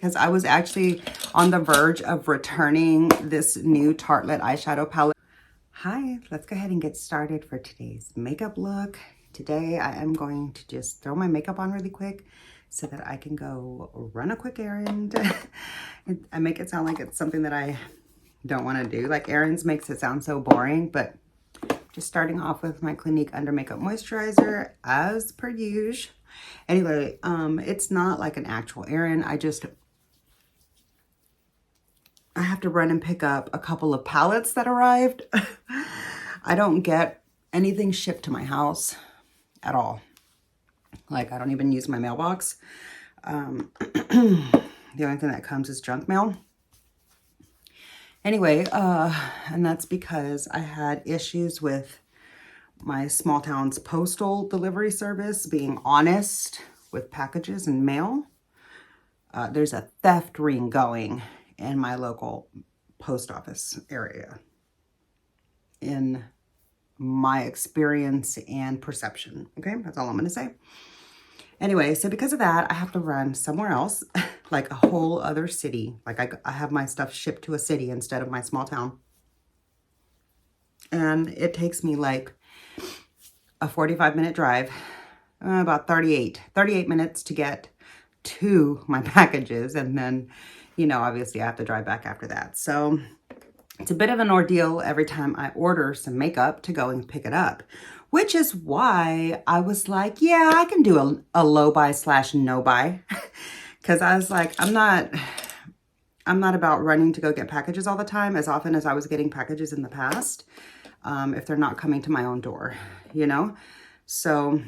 because I was actually on the verge of returning this new Tartelette eyeshadow palette. Hi, let's go ahead and get started for today's makeup look. Today I am going to just throw my makeup on really quick so that I can go run a quick errand. I make it sound like it's something that I don't want to do. Like errands makes it sound so boring, but just starting off with my Clinique Under Makeup Moisturizer as per usual. Anyway, it's not like an actual errand. I have to run and pick up a couple of palettes that arrived. I don't get anything shipped to my house at all. Like I don't even use my mailbox. The only thing that comes is junk mail. Anyway, and that's because I had issues with my small town's postal delivery service being honest with packages and mail. There's a theft ring going in my local post office area, in my experience and perception. Okay, that's all I'm gonna say. Anyway, so because of that, I have to run somewhere else, like a whole other city. Like I have my stuff shipped to a city instead of my small town. And it takes me like a 45-minute drive, about 38 minutes to get to my packages. And then, you know, obviously I have to drive back after that. So it's a bit of an ordeal every time I order some makeup to go and pick it up, which is why I was like, yeah, I can do a low buy / no buy. Cause I was like, I'm not about running to go get packages all the time as often as I was getting packages in the past. If they're not coming to my own door, you know? So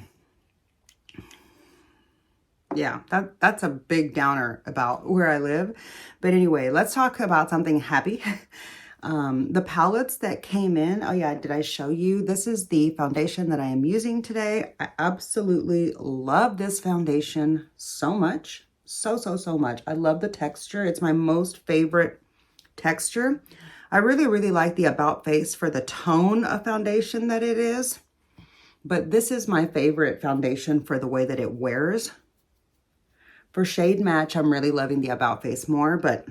yeah, that's a big downer about where I live. But anyway, let's talk about something happy. The palettes that came in, oh yeah, did I show you? This is the foundation that I am using today. I absolutely love this foundation so much. So much. I love the texture. It's my most favorite texture. I really like the About Face for the tone of foundation that it is. But this is my favorite foundation for the way that it wears. For shade match, I'm really loving the About Face more, but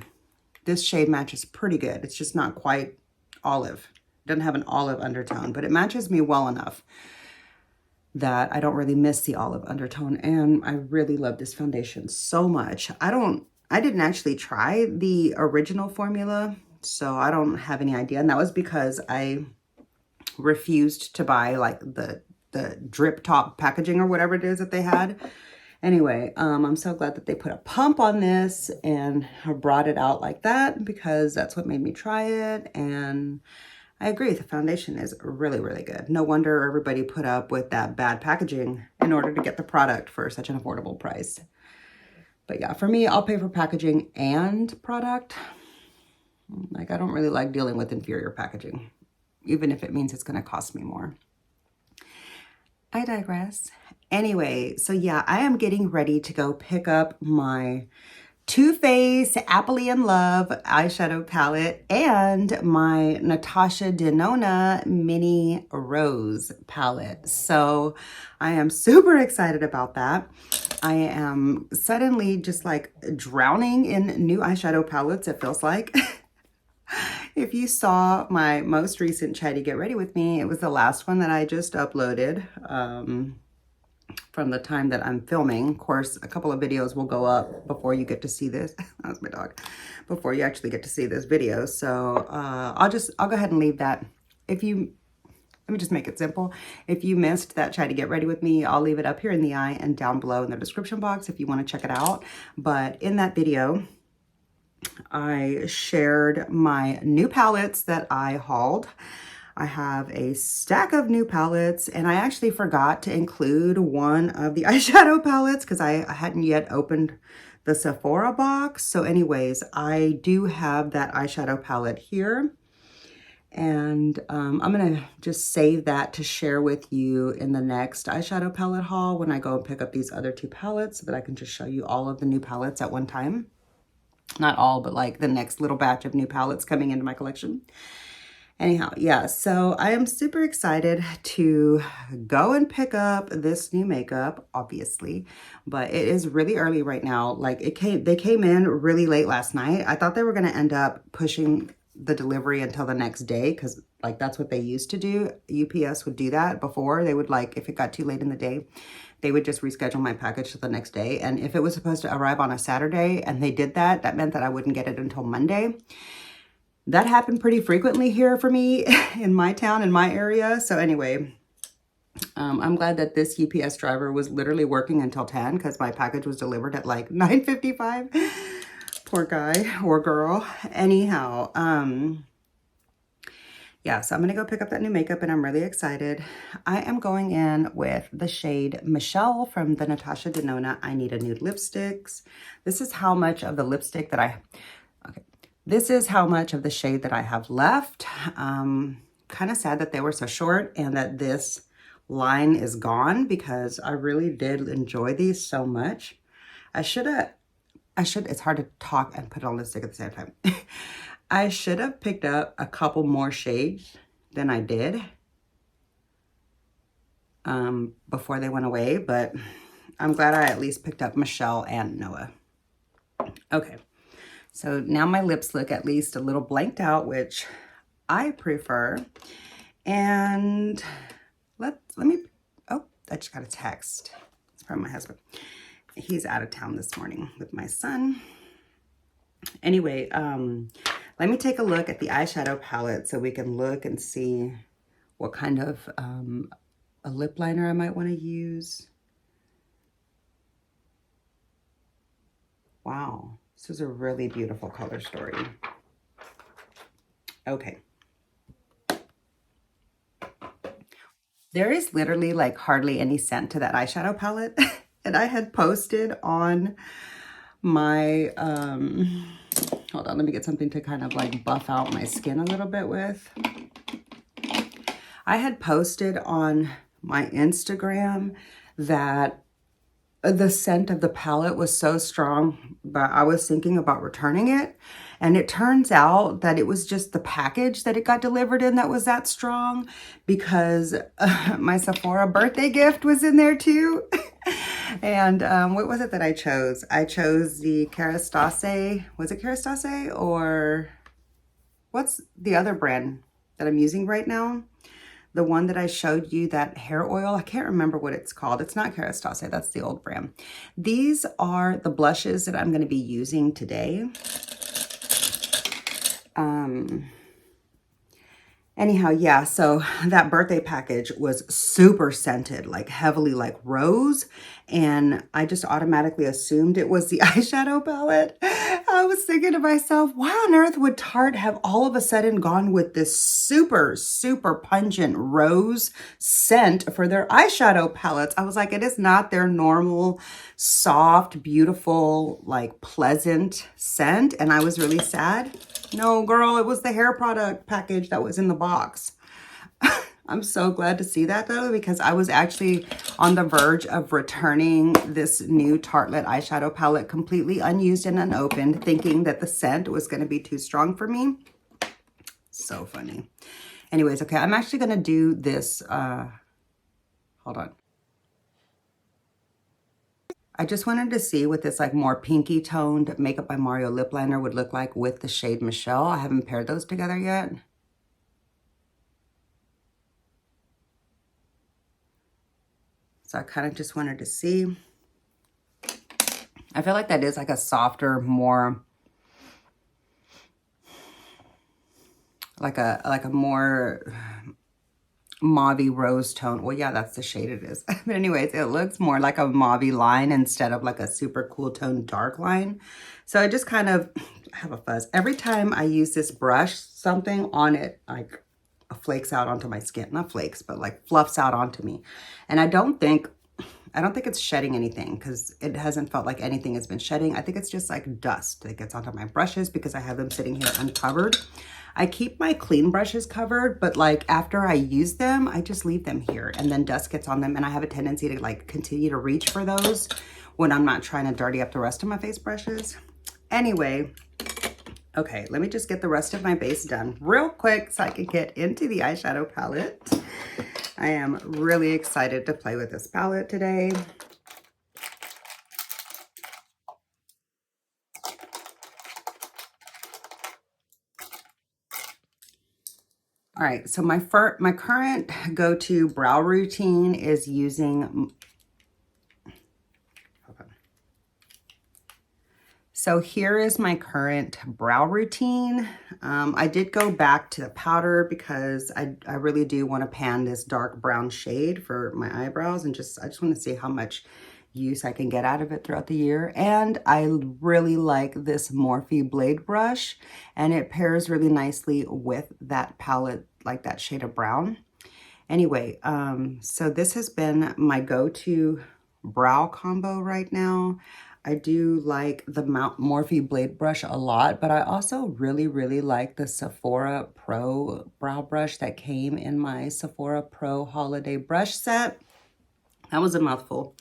this shade match is pretty good. It's just not quite olive. It doesn't have an olive undertone, but it matches me well enough that I don't really miss the olive undertone. And I really love this foundation so much. I didn't actually try the original formula, so I don't have any idea. And that was because I refused to buy like the drip top packaging or whatever it is that they had. Anyway, I'm so glad that they put a pump on this and brought it out like that, because that's what made me try it. And I agree, the foundation is really good. No wonder everybody put up with that bad packaging in order to get the product for such an affordable price. But yeah, for me, I'll pay for packaging and product. Like, I don't really like dealing with inferior packaging, even if it means it's gonna cost me more. I digress. Anyway, so yeah, I am getting ready to go pick up my Too Faced Happily in Love eyeshadow palette and my Natasha Denona Mini Rose palette. So I am super excited about that. I am suddenly just like drowning in new eyeshadow palettes, it feels like. If you saw my most recent Chatty Get Ready With Me, it was the last one that I just uploaded from the time that I'm filming. Of course, a couple of videos will go up before you get to see this. That's my dog. Before you actually get to see this video. So I'll go ahead and leave that. Let me just make it simple. If you missed that Chatty Get Ready With Me, I'll leave it up here in the eye and down below in the description box if you want to check it out. But in that video, I shared my new palettes that I hauled. I have a stack of new palettes, and I actually forgot to include one of the eyeshadow palettes because I hadn't yet opened the Sephora box. So anyways, I do have that eyeshadow palette here, and I'm gonna just save that to share with you in the next eyeshadow palette haul when I go and pick up these other two palettes, so that I can just show you all of the new palettes at one time. Not all, but like the next little batch of new palettes coming into my collection. Anyhow, yeah, so I am super excited to go and pick up this new makeup, obviously, but it is really early right now. Like they came in really late last night. I thought they were going to end up pushing the delivery until the next day because like that's what they used to do. UPS would do that before. They would like, if it got too late in the day, they would just reschedule my package to the next day. And if it was supposed to arrive on a Saturday and they did that, that meant that I wouldn't get it until Monday. That happened pretty frequently here for me in my town, in my area. So anyway, I'm glad that this UPS driver was literally working until 10 because my package was delivered at like 9:55. Poor guy or girl. Anyhow, yeah, so I'm going to go pick up that new makeup and I'm really excited. I am going in with the shade Michelle from the Natasha Denona I Need a Nude Lipsticks. This is how much of the lipstick that This is how much of the shade that I have left. Kind of sad that they were so short and that this line is gone because I really did enjoy these so much. It's hard to talk and put on lipstick at the same time. I should have picked up a couple more shades than I did before they went away, but I'm glad I at least picked up Michelle and Noah. Okay. So now my lips look at least a little blanked out, which I prefer. And let me, oh, I just got a text. It's from my husband. He's out of town this morning with my son. Anyway, let me take a look at the eyeshadow palette so we can look and see what kind of a lip liner I might want to use. Wow. This is a really beautiful color story. Okay. There is literally like hardly any scent to that eyeshadow palette. And I had posted on my, hold on, let me get something to kind of like buff out my skin a little bit with. I had posted on my Instagram that the scent of the palette was so strong, but I was thinking about returning it. And it turns out that it was just the package that it got delivered in that was that strong because my Sephora birthday gift was in there too. And what was it that I chose? I chose the Kerastase. Was it Kerastase or what's the other brand that I'm using right now? The one that I showed you, that hair oil, I can't remember what it's called. It's not Kerastase, that's the old brand. These are the blushes that I'm going to be using today. Anyhow, yeah, so that birthday package was super scented, like heavily like rose. And I just automatically assumed it was the eyeshadow palette. I was thinking to myself, why on earth would Tarte have all of a sudden gone with this super, super pungent rose scent for their eyeshadow palettes? I was like, it is not their normal, soft, beautiful, like pleasant scent. And I was really sad. No, girl, it was the hair product package that was in the box. I'm so glad to see that though, because I was actually on the verge of returning this new Tartelette eyeshadow palette completely unused and unopened, thinking that the scent was going to be too strong for me. So funny. Anyways, okay, I'm actually going to do this. Hold on. I just wanted to see what this like more pinky toned Makeup by Mario lip liner would look like with the shade Michelle. I haven't paired those together yet. So I kind of just wanted to see. I feel like that is like a softer, more like a more mauve rose tone. Well, yeah, that's the shade it is. But anyways, it looks more like a mauve line instead of like a super cool tone dark line. So I just kind of have a fuzz. Every time I use this brush, something on it like flakes out onto my skin. Not flakes, but like fluffs out onto me. And I don't think it's shedding anything because it hasn't felt like anything has been shedding. I think it's just like dust that gets onto my brushes because I have them sitting here uncovered. I keep my clean brushes covered, but like after I use them, I just leave them here and then dust gets on them. And I have a tendency to like continue to reach for those when I'm not trying to dirty up the rest of my face brushes. Anyway, Okay, let me just get the rest of my base done real quick so I can get into the eyeshadow palette. I am really excited to play with this palette today. All right, so my current go-to brow routine is using, so here is my current brow routine. I did go back to the powder because I really do want to pan this dark brown shade for my eyebrows, and I just want to see how much use I can get out of it throughout the year. And I really like this Morphe blade brush, and it pairs really nicely with that palette, like that shade of brown. Anyway, so this has been my go-to brow combo right now. I do like the Morphe blade brush a lot, but I also really, really like the Sephora Pro brow brush that came in my Sephora Pro holiday brush set. That was a mouthful.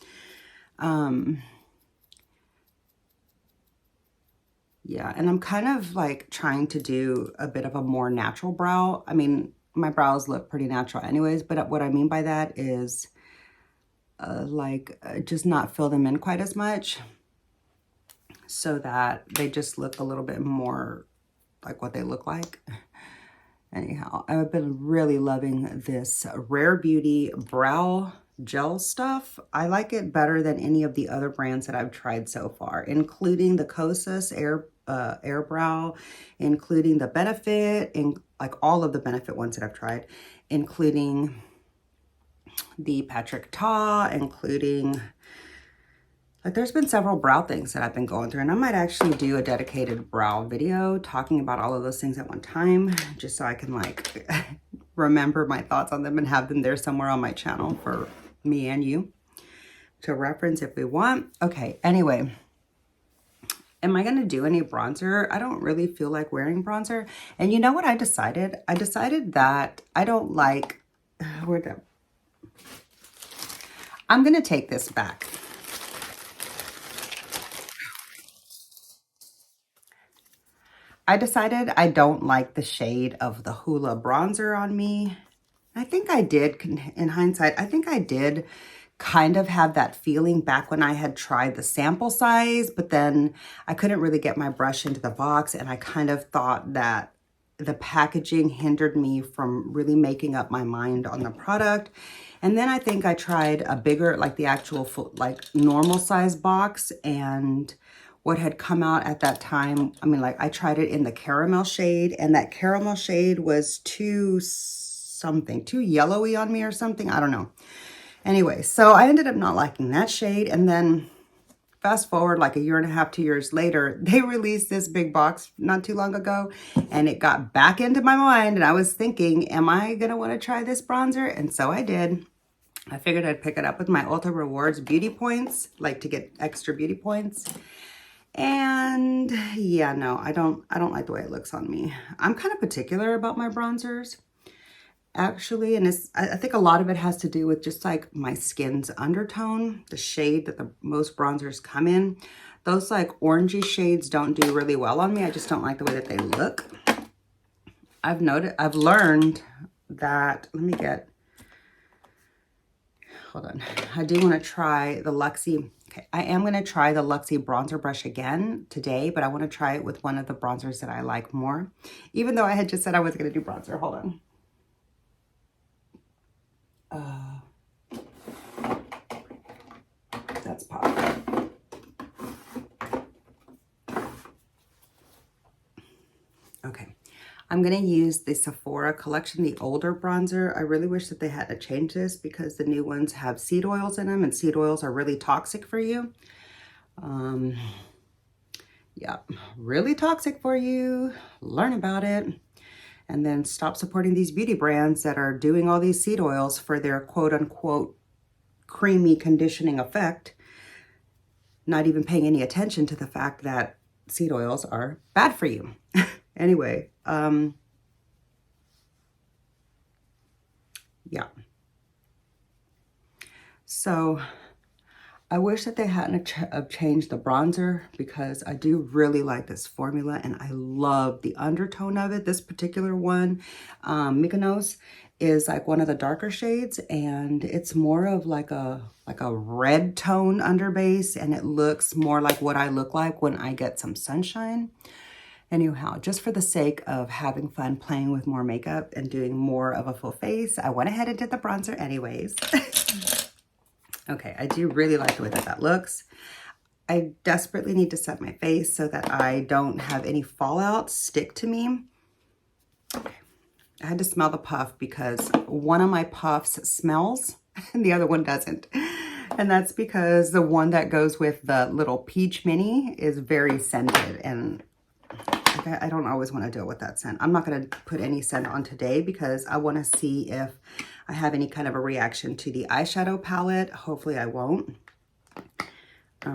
Yeah, and I'm kind of like trying to do a bit of a more natural brow. I mean, my brows look pretty natural anyways, but what I mean by that is just not fill them in quite as much so that they just look a little bit more like what they look like. Anyhow, I've been really loving this Rare Beauty brow gel stuff. I like it better than any of the other brands that I've tried so far, including the Kosas Air Brow, including the Benefit, and like all of the Benefit ones that I've tried, including the Patrick Ta, including, like, there's been several brow things that I've been going through, and I might actually do a dedicated brow video talking about all of those things at one time, just so I can like remember my thoughts on them and have them there somewhere on my channel for me and you to reference if we want. Okay, anyway, am I gonna do any bronzer? I don't really feel like wearing bronzer. And you know what I decided? I decided that I don't like, I'm gonna take this back. I decided I don't like the shade of the Hoola bronzer on me. I think I did, in hindsight, I think I did kind of have that feeling back when I had tried the sample size, but then I couldn't really get my brush into the box, and I kind of thought that the packaging hindered me from really making up my mind on the product. And then I think I tried a bigger, like the actual full, like normal size box, and what had come out at that time, I mean, like I tried it in the caramel shade, and that caramel shade was too yellowy on me or something. I don't know. Anyway, so I ended up not liking that shade. And then fast forward like a year and a half, 2 years later, they released this big box not too long ago, and it got back into my mind. And I was thinking, am I going to want to try this bronzer? And so I did. I figured I'd pick it up with my Ulta Rewards beauty points, like to get extra beauty points. And yeah, no, I don't like the way it looks on me. I'm kind of particular about my bronzers, actually, and I think a lot of it has to do with just like my skin's undertone, the shade that the most bronzers come in. Those like orangey shades don't do really well on me. I just don't like the way that they look. I've learned that, hold on. I do want to try the Luxie. Okay, I am going to try the Luxie bronzer brush again today, but I want to try it with one of the bronzers that I like more, even though I had just said I was going to do bronzer. Hold on. That's pop. Okay, I'm going to use the Sephora collection, the older bronzer. I really wish that they had to change this because the new ones have seed oils in them, and seed oils are really toxic for you. Yeah, really toxic for you. Learn about it. And then stop supporting these beauty brands that are doing all these seed oils for their quote unquote creamy conditioning effect, not even paying any attention to the fact that seed oils are bad for you. Anyway, yeah. So I wish that they hadn't changed the bronzer because I do really like this formula and I love the undertone of it. This particular one, Mykonos, is like one of the darker shades and it's more of like a red tone under base, and it looks more like what I look like when I get some sunshine. Anyhow, just for the sake of having fun playing with more makeup and doing more of a full face, I went ahead and did the bronzer anyways. Okay, I do really like the way that that looks. I desperately need to set my face so that I don't have any fallout stick to me. Okay. I had to smell the puff because one of my puffs smells and the other one doesn't. And that's because the one that goes with the little peach mini is very scented, and I don't always want to deal with that scent. I'm not going to put any scent on today because I want to see if I have any kind of a reaction to the eyeshadow palette. Hopefully I won't. I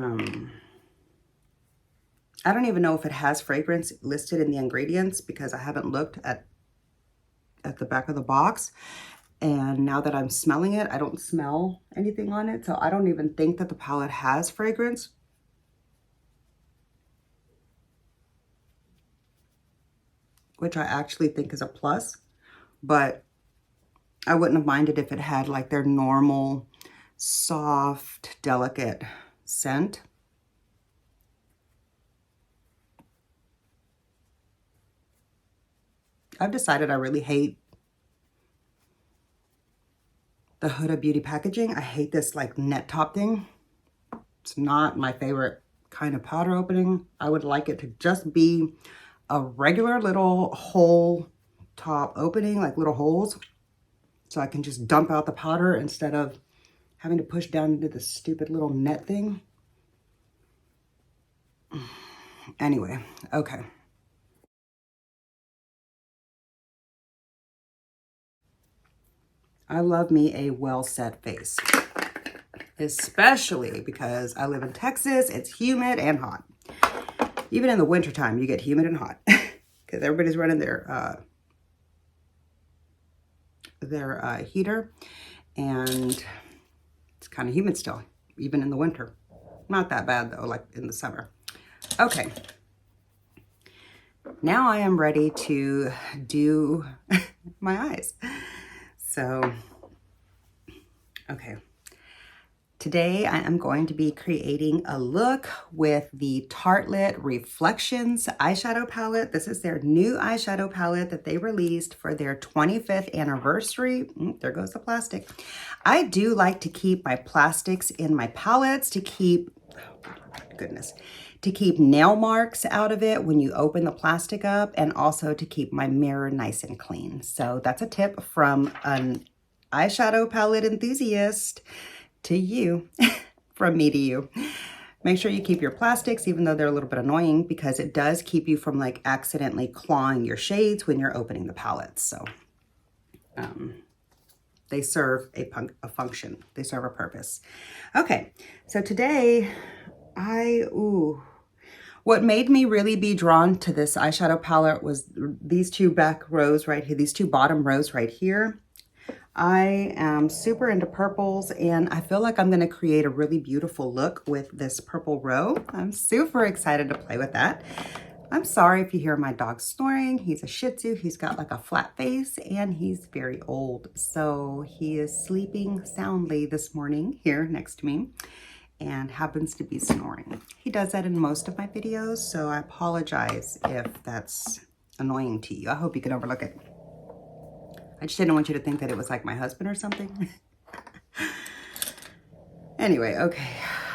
don't even know if it has fragrance listed in the ingredients because I haven't looked at the back of the box. And now that I'm smelling it, I don't smell anything on it. So I don't even think that the palette has fragrance. Which I actually think is a plus, but I wouldn't have minded if it had like their normal, soft, delicate scent. I've decided I really hate the Huda Beauty packaging. I hate this like net top thing. It's not my favorite kind of powder opening. I would like it to just be a regular little hole top opening, like little holes, so I can just dump out the powder instead of having to push down into the stupid little net thing. Anyway, okay. I love me a well-set face, especially because I live in Texas. It's humid and hot. Even in the wintertime, you get humid and hot because everybody's running their heater, and it's kind of humid still, even in the winter. Not that bad though, like in the summer. Okay. Now I am ready to do my eyes. So, okay. Today I am going to be creating a look with the Tarte Reflections eyeshadow palette. This is their new eyeshadow palette that they released for their 25th anniversary. There goes the plastic. I do like to keep my plastics in my palettes to keep, to keep nail marks out of it when you open the plastic up, and also to keep my mirror nice and clean. So that's a tip from an eyeshadow palette enthusiast to you, from me to you. Make sure you keep your plastics, even though they're a little bit annoying, because it does keep you from like accidentally clawing your shades when you're opening the palettes. So they serve a function. They serve a purpose. Okay, so today what made me really be drawn to this eyeshadow palette was these two back rows right here, these two bottom rows right here. I am super into purples, and I feel like I'm going to create a really beautiful look with this purple row. I'm super excited to play with that. I'm sorry if you hear my dog snoring. He's a Shih Tzu. He's got like a flat face and he's very old. So he is sleeping soundly this morning here next to me and happens to be snoring. He does that in most of my videos, so I apologize if that's annoying to you. I hope you can overlook it. I just didn't want you to think that it was like my husband or something. Anyway, okay.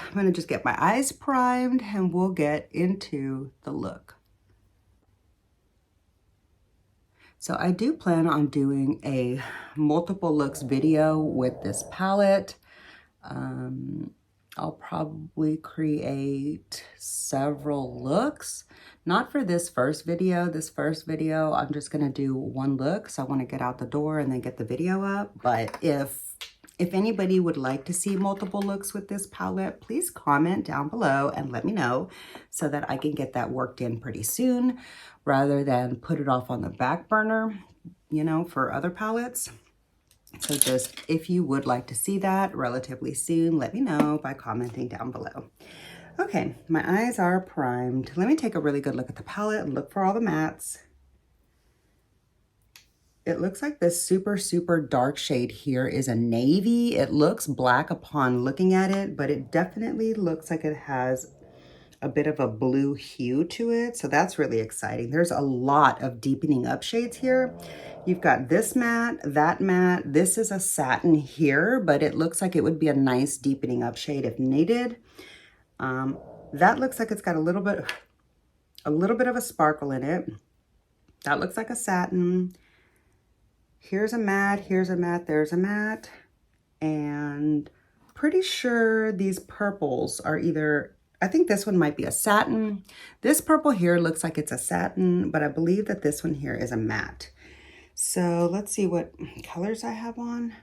I'm going to just get my eyes primed and we'll get into the look. So I do plan on doing a multiple looks video with this palette. I'll probably create several looks. Not for this first video. This first video, I'm just gonna do one look. So I wanna get out the door and then get the video up. But if anybody would like to see multiple looks with this palette, please comment down below and let me know so that I can get that worked in pretty soon rather than put it off on the back burner, you know, for other palettes. So just, if you would like to see that relatively soon, let me know by commenting down below. Okay, my eyes are primed. Let me take a really good look at the palette and look for all the mattes. It looks like this super, super dark shade here is a navy. It looks black upon looking at it, but it definitely looks like it has a bit of a blue hue to it. So that's really exciting. There's a lot of deepening up shades here. You've got this matte, that matte. This is a satin here, but it looks like it would be a nice deepening up shade if needed. That looks like it's got a little bit of a sparkle in it. That looks like a satin. Here's a matte, here's a matte, there's a matte. And pretty sure these purples are either, I think this one might be a satin. This purple here looks like it's a satin, but I believe that this one here is a matte. So let's see what colors I have on.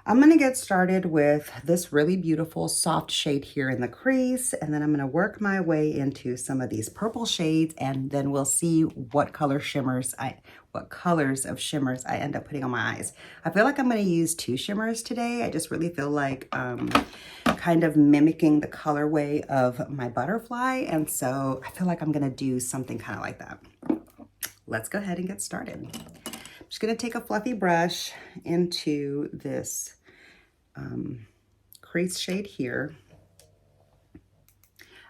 I'm going to get started with this really beautiful soft shade here in the crease, and then I'm going to work my way into some of these purple shades, and then we'll see what colors of shimmers I end up putting on my eyes. I feel like I'm going to use 2 shimmers today. I just really feel like kind of mimicking the colorway of my butterfly, and so I feel like I'm going to do something kind of like that. Let's go ahead and get started. I'm just going to take a fluffy brush into this crease shade here.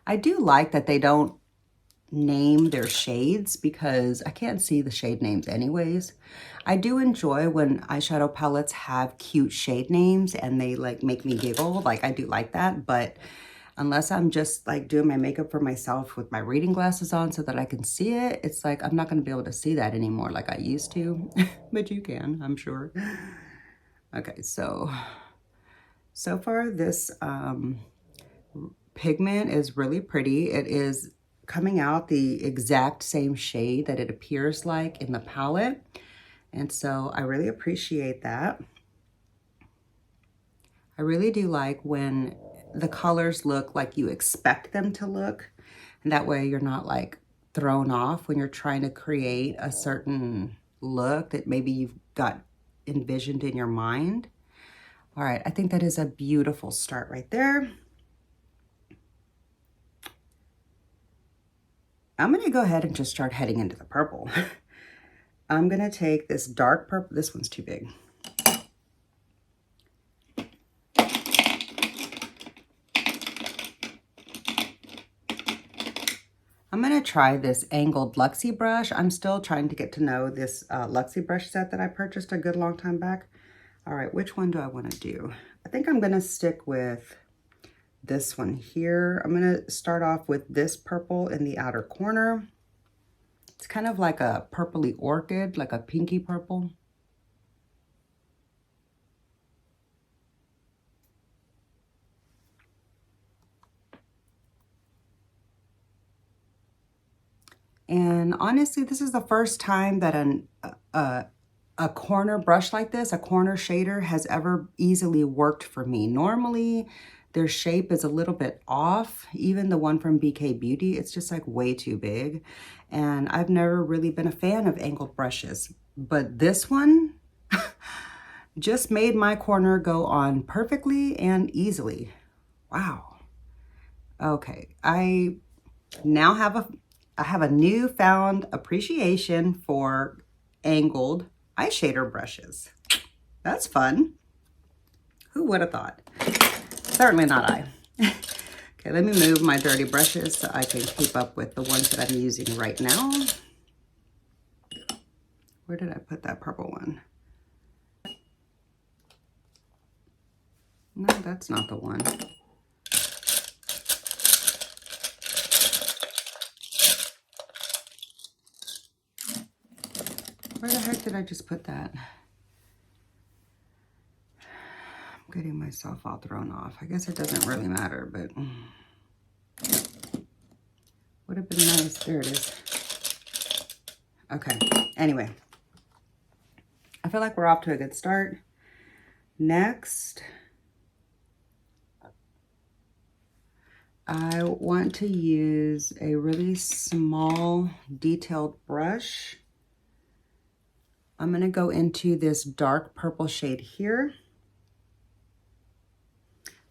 I do like that they don't name their shades because I can't see the shade names anyways. I do enjoy when eyeshadow palettes have cute shade names and they like make me giggle. Like I do like that, but unless I'm just like doing my makeup for myself with my reading glasses on so that I can see it, it's like I'm not going to be able to see that anymore like I used to. But you can, I'm sure. Okay, so far this pigment is really pretty. It is coming out the exact same shade that it appears like in the palette. And so I really appreciate that. I really do like when the colors look like you expect them to look. And that way you're not like thrown off when you're trying to create a certain look that maybe you've got envisioned in your mind. All right, I think that is a beautiful start right there. I'm gonna go ahead and just start heading into the purple. I'm gonna take this dark purple, this one's too big. I'm gonna try this angled Luxie brush. I'm still trying to get to know this Luxie brush set that I purchased a good long time back. All right, which one do I wanna do? I think I'm gonna stick with this one here. I'm gonna start off with this purple in the outer corner. It's kind of like a purpley orchid, like a pinky purple. And honestly, this is the first time that a corner brush like this, a corner shader, has ever easily worked for me. Normally, their shape is a little bit off. Even the one from BK Beauty, it's just like way too big. And I've never really been a fan of angled brushes. But this one just made my corner go on perfectly and easily. Wow. Okay, I now have a newfound appreciation for angled eyeshadow brushes. That's fun. Who would have thought? Certainly not I. Okay, let me move my dirty brushes so I can keep up with the ones that I'm using right now. Where did I put that purple one? No, that's not the one. Where the heck did I just put that? I'm getting myself all thrown off. I guess it doesn't really matter, but would have been nice. There it is. Okay, anyway. I feel like we're off to a good start. Next, I want to use a really small detailed brush. I'm going to go into this dark purple shade here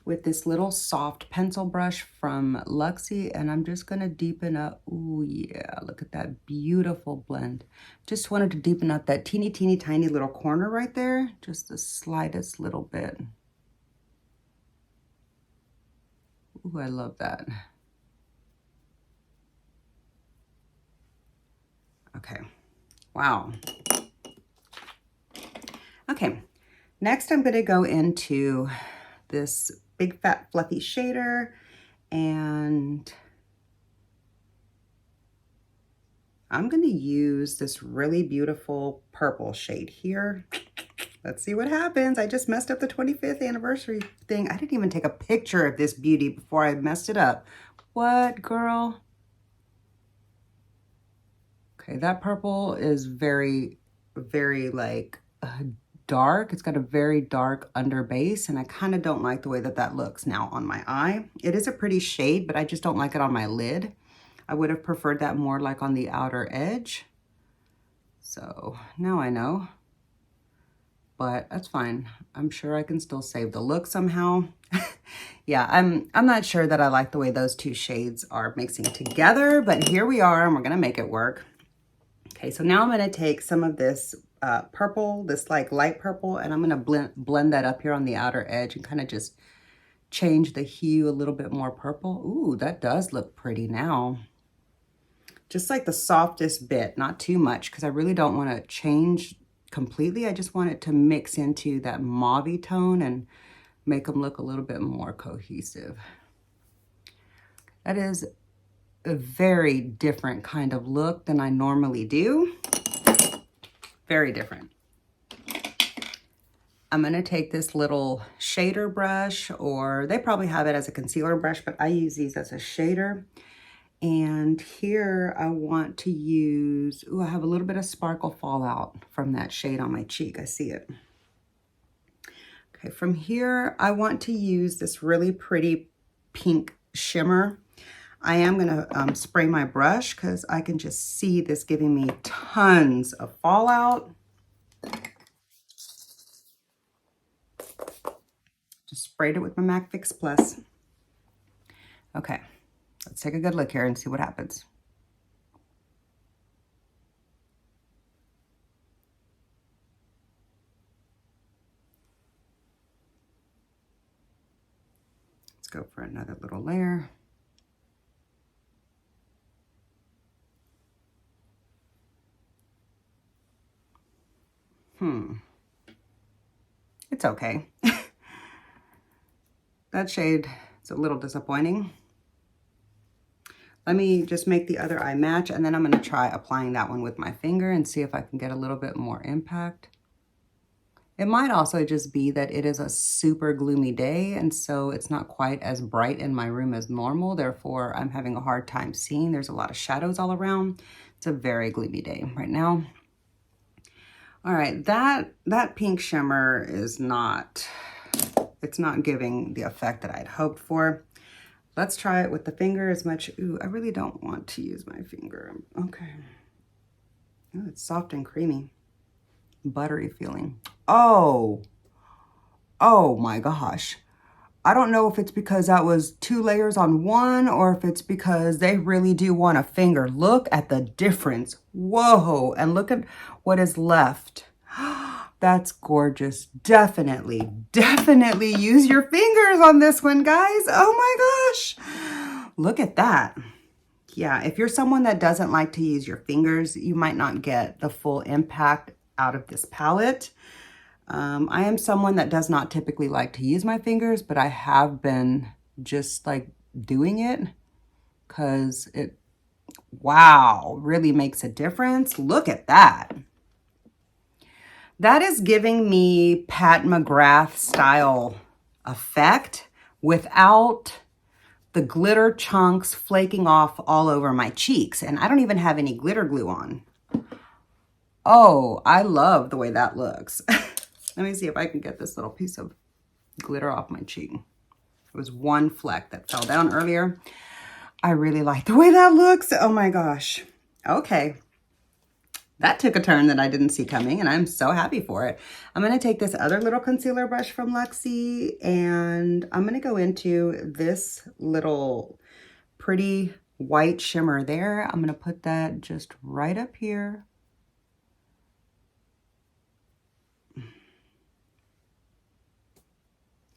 with this little soft pencil brush from Luxie, and I'm just gonna deepen up. Ooh, yeah, look at that beautiful blend. Just wanted to deepen up that teeny, teeny, tiny little corner right there, just the slightest little bit. Ooh, I love that. Okay, wow. Okay, next I'm gonna go into this big fat fluffy shader, and I'm going to use this really beautiful purple shade here. Let's see what happens. I just messed up the 25th anniversary thing. I didn't even take a picture of this beauty before I messed it up. What, girl? Okay, that purple is very, very like dark. It's got a very dark under base, and I kind of don't like the way that that looks now on my eye. It is a pretty shade, but I just don't like it on my lid. I would have preferred that more like on the outer edge. So now I know, but that's fine. I'm sure I can still save the look somehow. Yeah, I'm not sure that I like the way those two shades are mixing together, but here we are, and we're gonna make it work. Okay, so now I'm gonna take some of this purple, this like light purple, and I'm gonna blend that up here on the outer edge and kind of just change the hue a little bit more purple. Ooh, that does look pretty now. Just like the softest bit, not too much, because I really don't want to change completely. I just want it to mix into that mauve tone and make them look a little bit more cohesive. That is a very different kind of look than I normally do. Very different. I'm going to take this little shader brush, or they probably have it as a concealer brush, but I use these as a shader. And here I want to use, ooh, I have a little bit of sparkle fallout from that shade on my cheek. I see it. Okay, from here, I want to use this really pretty pink shimmer. I am gonna spray my brush because I can just see this giving me tons of fallout. Just sprayed it with my MAC Fix Plus. Okay. Let's take a good look here and see what happens. Let's go for another little layer. It's okay. That shade is a little disappointing. Let me just make the other eye match, and then I'm going to try applying that one with my finger and see if I can get a little bit more impact. It might also just be that it is a super gloomy day, and so it's not quite as bright in my room as normal. Therefore, I'm having a hard time seeing. There's a lot of shadows all around. It's a very gloomy day right now. All right, that pink shimmer is not, it's not giving the effect that I'd hoped for. Let's try it with the finger as much. Ooh, I really don't want to use my finger. Okay. Ooh, it's soft and creamy. Buttery feeling. Oh my gosh. I don't know if it's because that was 2 layers on one, or if it's because they really do want a finger. Look at the difference. Whoa, and look at what is left. That's gorgeous. Definitely use your fingers on this one, guys. Oh my gosh. Look at that. Yeah, if you're someone that doesn't like to use your fingers, you might not get the full impact out of this palette. I am someone that does not typically like to use my fingers, but I have been just like doing it because it, wow, really makes a difference. Look at that. That is giving me Pat McGrath style effect without the glitter chunks flaking off all over my cheeks. And I don't even have any glitter glue on. Oh, I love the way that looks. Let me see if I can get this little piece of glitter off my cheek. It was one fleck that fell down earlier. I really like the way that looks. Oh my gosh. Okay. That took a turn that I didn't see coming, and I'm so happy for it. I'm going to take this other little concealer brush from Luxie, and I'm going to go into this little pretty white shimmer there. I'm going to put that just right up here.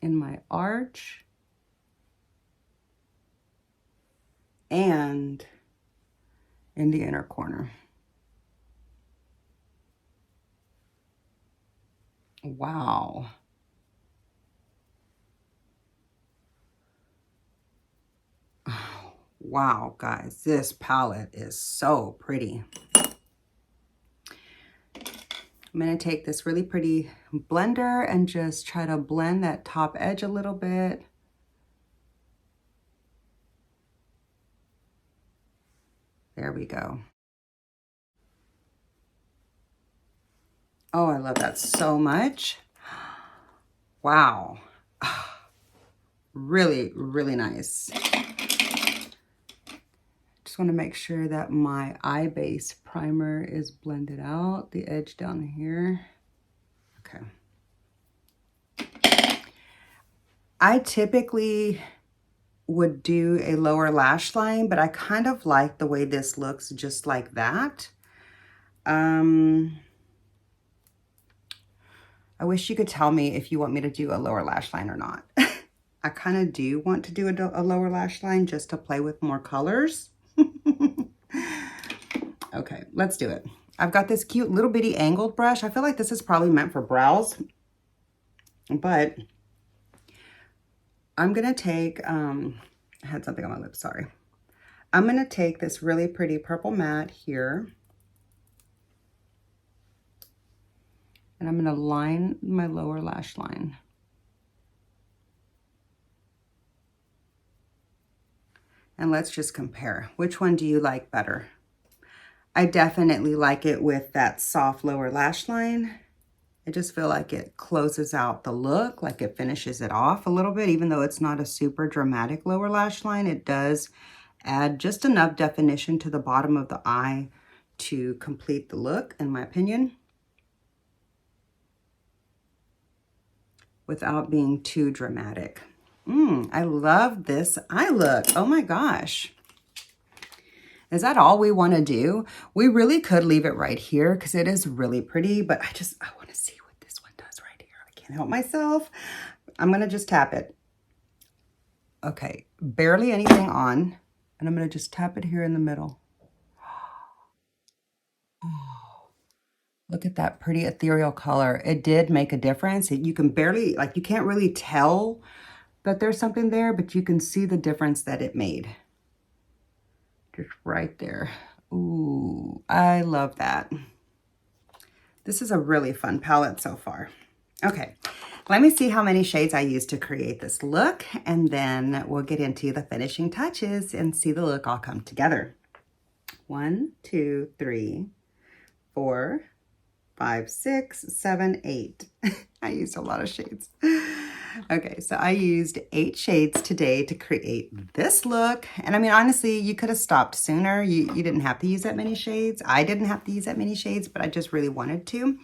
In my arch. And in the inner corner. Wow. Oh, wow, guys, this palette is so pretty. I'm going to take this really pretty blender and just try to blend that top edge a little bit. There we go. Oh, I love that so much. Wow. Really, really nice. Just want to make sure that my eye base primer is blended out, the edge down here. Okay. I typically would do a lower lash line, but I kind of like the way this looks just like that. I wish you could tell me if you want me to do a lower lash line or not. I kind of do want to do a lower lash line just to play with more colors. Okay, let's do it. I've got this cute little bitty angled brush. I feel like this is probably meant for brows, but I'm gonna take, I had something on my lips, sorry. I'm gonna take this really pretty purple matte here, and I'm gonna line my lower lash line. And let's just compare. Which one do you like better? I definitely like it with that soft lower lash line. I just feel like it closes out the look, like it finishes it off a little bit, even though it's not a super dramatic lower lash line. It does add just enough definition to the bottom of the eye to complete the look, in my opinion, without being too dramatic. I love this eye look. Oh my gosh. Is that all we want to do? We really could leave it right here because it is really pretty, but I want to see what this one does right here. I can't help myself. I'm going to just tap it. Okay, barely anything on, and I'm going to just tap it here in the middle. Oh, look at that pretty ethereal color. It did make a difference. You can barely, like, you can't really tell that there's something there, but you can see the difference that it made. Just right there. Ooh, I love that. This is a really fun palette so far. Okay, let me see how many shades I used to create this look, and then we'll get into the finishing touches and see the look all come together. 1, 2, 3, 4, 5, 6, 7, 8. I used a lot of shades. Okay, so I used 8 shades today to create this look. And I mean, honestly, you could have stopped sooner. You didn't have to use that many shades. I didn't have to use that many shades, but I just really wanted to.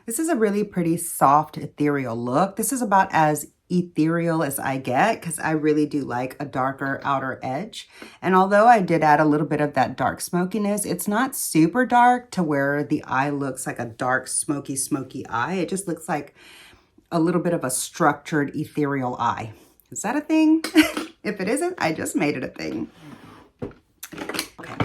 This is a really pretty soft, ethereal look. This is about as ethereal as I get because I really do like a darker outer edge. And although I did add a little bit of that dark smokiness, it's not super dark to where the eye looks like a dark, smoky eye. It just looks like a little bit of a structured, ethereal eye. Is that a thing? If it isn't, I just made it a thing. Okay.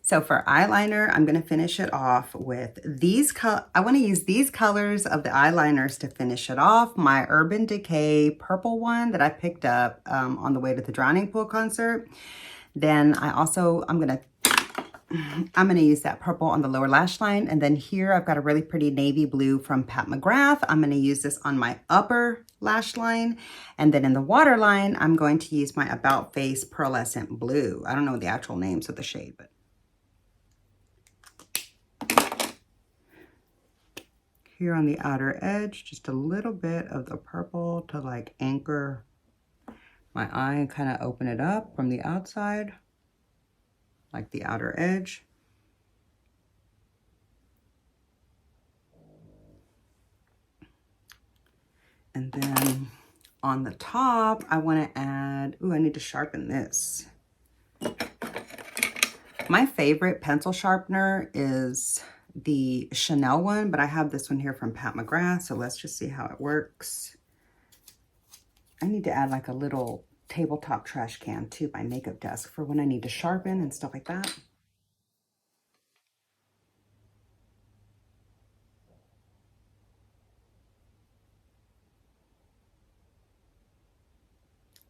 So for eyeliner, I'm going to finish it off with these I want to use these colors of the eyeliners to finish it off. My Urban Decay purple one that I picked up on the way to the Drowning Pool concert. Then I'm going to use that purple on the lower lash line. And then here I've got a really pretty navy blue from Pat McGrath. I'm going to use this on my upper lash line. And then in the waterline, I'm going to use my About Face Pearlescent Blue. I don't know the actual names of the shade, but here on the outer edge, just a little bit of the purple to like anchor my eye and kind of open it up from the outside, like the outer edge. And then on the top, I want to add, ooh, I need to sharpen this. My favorite pencil sharpener is the Chanel one, but I have this one here from Pat McGrath, so let's just see how it works. I need to add like a little tabletop trash can to my makeup desk for when I need to sharpen and stuff like that.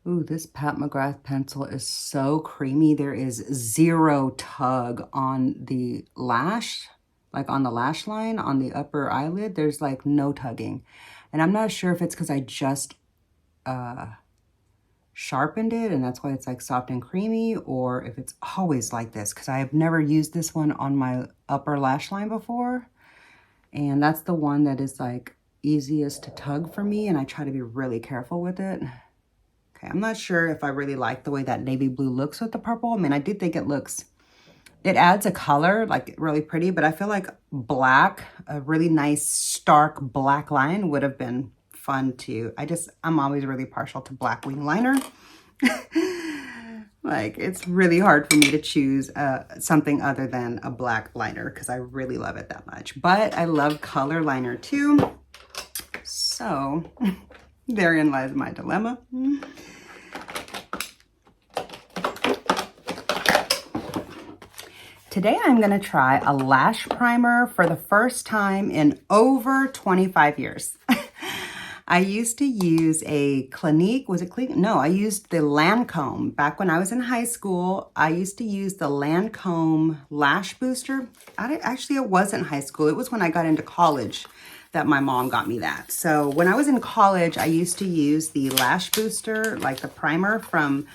Ooh, this Pat McGrath pencil is so creamy. There is zero tug on the lash, like on the lash line, on the upper eyelid. There's like no tugging. And I'm not sure if it's because I just sharpened it and that's why it's like soft and creamy, or if it's always like this, because I have never used this one on my upper lash line before. And that's the one that is like easiest to tug for me, and I try to be really careful with it. Okay, I'm not sure if I really like the way that navy blue looks with the purple. I mean, I do think it adds a color, like really pretty, but I feel like black, a really nice stark black line would have been fun too. I'm always really partial to black wing liner. Like, it's really hard for me to choose something other than a black liner because I really love it that much. But I love color liner too. So therein lies my dilemma. Today I'm going to try a lash primer for the first time in over 25 years. I used to use a Clinique, was it Clinique? No, I used the Lancome. Back when I was in high school, I used to use the Lancome Lash Booster. Actually, it wasn't high school. It was when I got into college that my mom got me that. So when I was in college, I used to use the Lash Booster, like the primer from,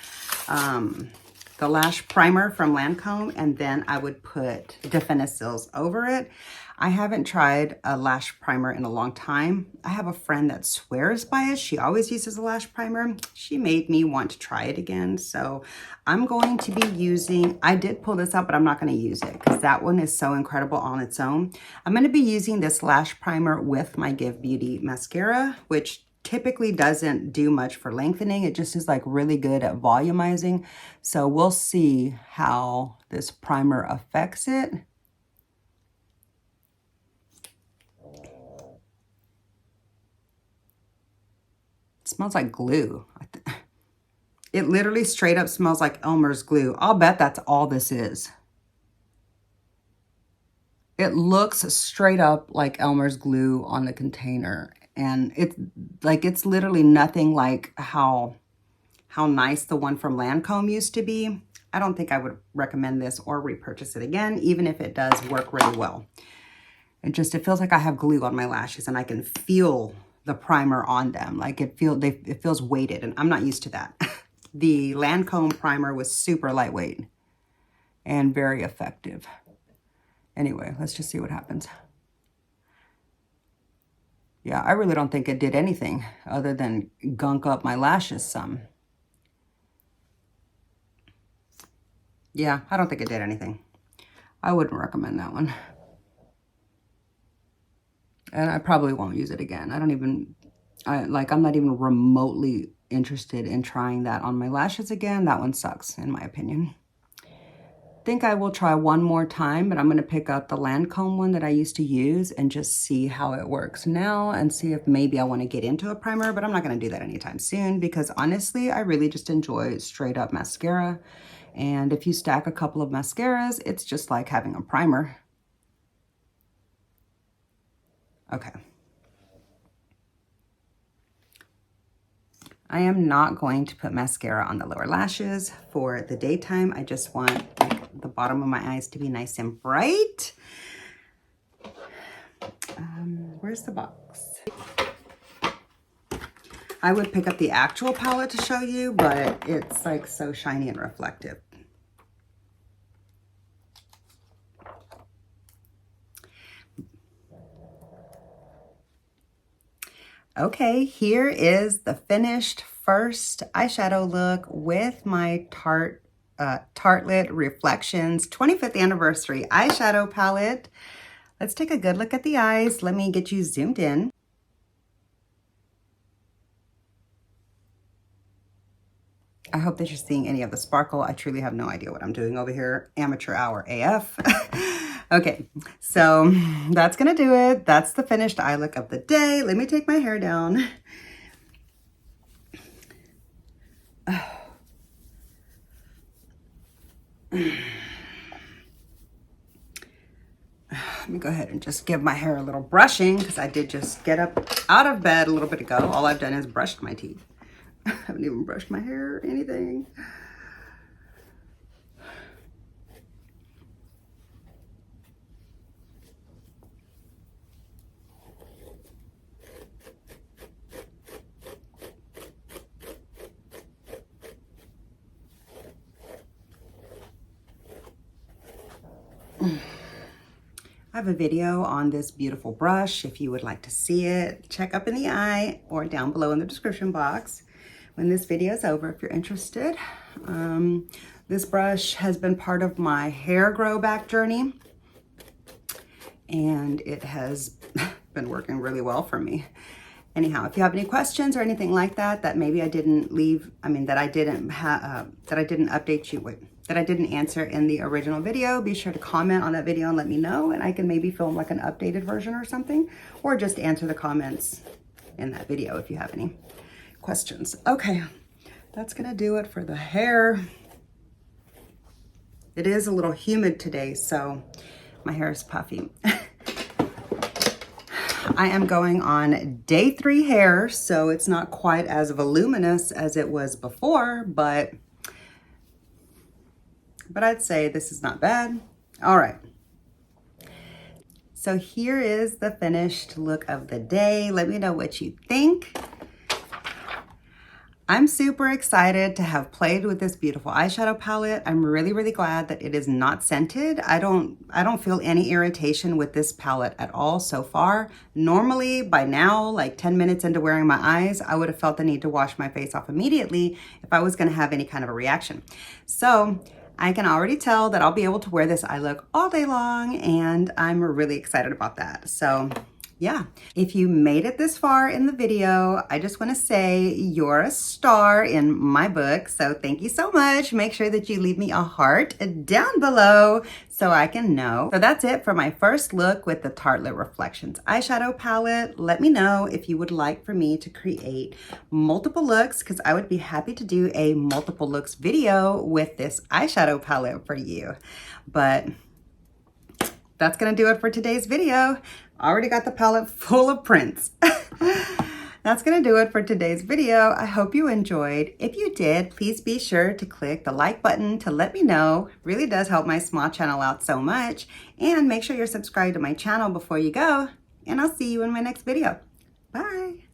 the lash primer from Lancome, and then I would put Definicils over it. I haven't tried a lash primer in a long time. I have a friend that swears by it. She always uses a lash primer. She made me want to try it again. So I'm going to be using, I did pull this up, but I'm not going to use it because that one is so incredible on its own. I'm going to be using this lash primer with my Give Beauty mascara, which typically doesn't do much for lengthening. It just is like really good at volumizing. So we'll see how this primer affects it. It smells like glue. It literally straight up smells like Elmer's glue. I'll bet that's all this is. It looks straight up like Elmer's glue on the container. And it's literally nothing like how nice the one from Lancome used to be. I don't think I would recommend this or repurchase it again, even if it does work really well. It feels like I have glue on my lashes and I can feel the primer on them. Like it feels weighted, and I'm not used to that. The Lancome primer was super lightweight and very effective. Anyway, let's just see what happens. Yeah, I really don't think it did anything other than gunk up my lashes some. Yeah, I don't think it did anything. I wouldn't recommend that one. And I probably won't use it again. I'm not even remotely interested in trying that on my lashes again. That one sucks, in my opinion. I think I will try one more time, but I'm going to pick up the Lancome one that I used to use and just see how it works now and see if maybe I want to get into a primer, but I'm not going to do that anytime soon because honestly, I really just enjoy straight up mascara. And if you stack a couple of mascaras, it's just like having a primer. Okay. I am not going to put mascara on the lower lashes for the daytime. I just want like the bottom of my eyes to be nice and bright. Where's the box? I would pick up the actual palette to show you, but it's like so shiny and reflective. Okay, here is the finished first eyeshadow look with my Tartelette Reflections 25th anniversary eyeshadow palette. Let's take a good look at the eyes. Let me get you zoomed in. I hope that you're seeing any of the sparkle. I truly have no idea what I'm doing over here. Amateur hour AF. Okay, so that's gonna do it. That's the finished eye look of the day. Let me take my hair down. Let me go ahead and just give my hair a little brushing because I did just get up out of bed a little bit ago. All I've done is brushed my teeth. I haven't even brushed my hair or anything. I have a video on this beautiful brush. If you would like to see it, check up in the eye or down below in the description box when this video is over if you're interested. This brush has been part of my hair grow back journey, and it has been working really well for me. Anyhow, if you have any questions or anything like that, that maybe I didn't leave, that I didn't update you with, that I didn't answer in the original video, be sure to comment on that video and let me know, and I can maybe film like an updated version or something, or just answer the comments in that video if you have any questions. Okay, that's gonna do it for the hair. It is a little humid today, so my hair is puffy. I am going on day 3 hair, so it's not quite as voluminous as it was before, but I'd say this is not bad. All right. So here is the finished look of the day. Let me know what you think. I'm super excited to have played with this beautiful eyeshadow palette. I'm really, really glad that it is not scented. I don't feel any irritation with this palette at all so far. Normally, by now, like 10 minutes into wearing my eyes, I would have felt the need to wash my face off immediately if I was gonna have any kind of a reaction. So I can already tell that I'll be able to wear this eye look all day long, and I'm really excited about that. So yeah, if you made it this far in the video, I just want to say you're a star in my book. So thank you so much. Make sure that you leave me a heart down below so I can know. So that's it for my first look with the Tarte Reflections eyeshadow palette. Let me know if you would like for me to create multiple looks, because I would be happy to do a multiple looks video with this eyeshadow palette for you. But that's gonna do it for today's video. I already got the palette full of prints. That's gonna do it for today's video. I hope you enjoyed. If you did, please be sure to click the like button to let me know. It really does help my small channel out so much. And make sure you're subscribed to my channel before you go. And I'll see you in my next video. Bye.